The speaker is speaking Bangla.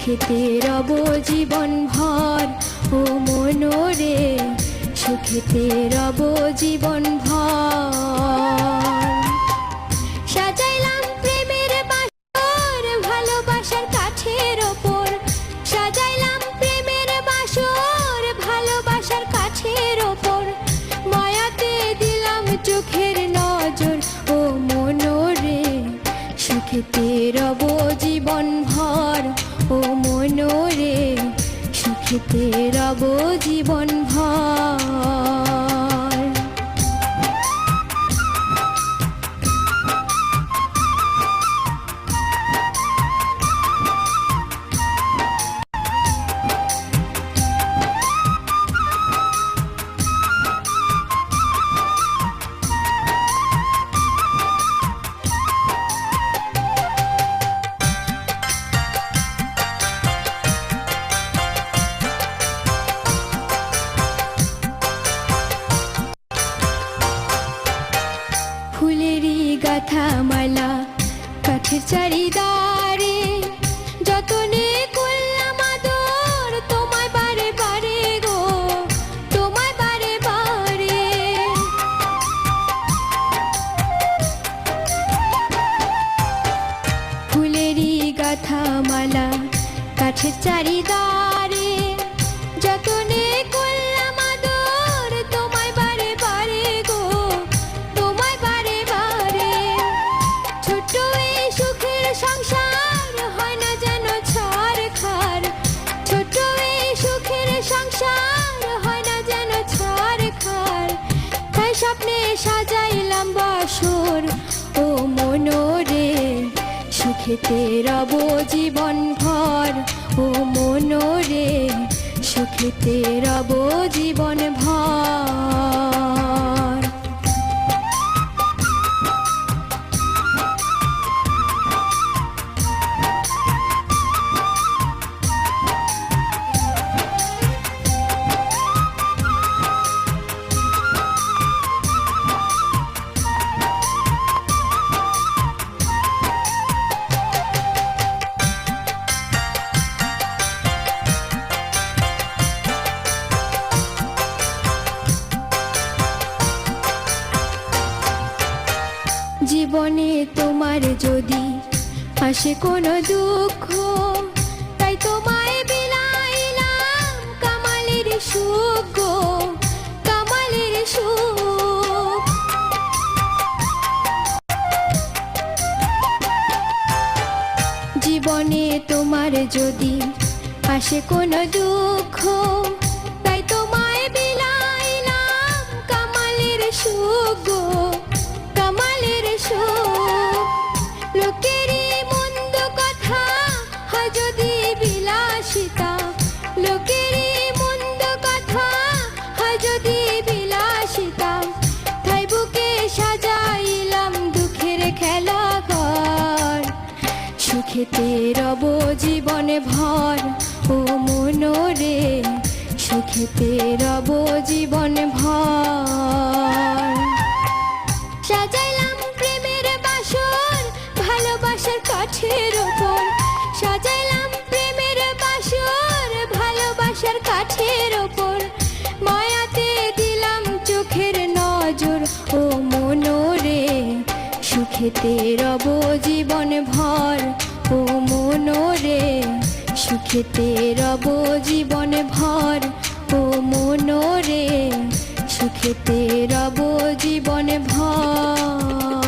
সুখেতে রব জীবন ভর ও মনোরে সুখেতে রব জীবন ভর। সাজাইলাম প্রেমের বাসর ভালোবাসার কাঠের ওপর, সাজাইলাম প্রেমের বাসর ভালোবাসার কাঠের ওপর, মায়াতে দিলাম চোখের নজর ও মনোরে সুখেতে রব জীবন ভর ও মনোরে সুখেতে রব জীবন ভর। ফুলেরই গাথা মালা কাঠের চারিদারে, যতনে করলাম আদর তোমায় বারে বারে গো, তোমায় বারে বারে। ফুলেরই গাথা মালা কাঠের চারিদারে, যতনে করলাম আদর তোমায় বারে বারে গো, তোমায় বারে বারে। ছোট্ট এই সুখের সংসার হয় না যেন ছারখার, ছোট্ট এই সুখের সংসার হয় না যেন ছারখার। তাই স্বপ্নে সাজাইলাম বাসর ও মনোরে সুখেতে রব জীবন ভর ও মনোরে সুখেতে রব জীবন ভর। জীবনে তোমার যদি আসে কোনো দুঃখ, তাই তোমায় বিলাইলাম কামালের সুখ গো, কামালের সুখ। জীবনে তোমার যদি আসে কোনো দুঃখ, তাই তোমায় বিলাইলাম কামালের সুখ গো, কামালের সুখ। লোকেরই মন্দ কথা হয় যদি বিলাসিতা, লোকেরই মন্দ কথা হয় যদি বিলাসিতা, তাই বুকে সাজাইলাম দুঃখের খেলা ঘর। সুখেতে রব জীবন ভর ও মনোরে সুখেতে রব জীবন ভর। সাজাইলাম প্রেমের বাসর ভালোবাসার কাঠের ওপর, সাজাইলাম প্রেমের বাসর ভালোবাসার কাঠের ওপর, মায়াতে দিলাম চোখের নজর ও মনোরে সুখেতে রব জীবন ভর ও মনোরে সুখেতে রব জীবন ভর ও মনোরে সুখেতে রব জীবন ভর।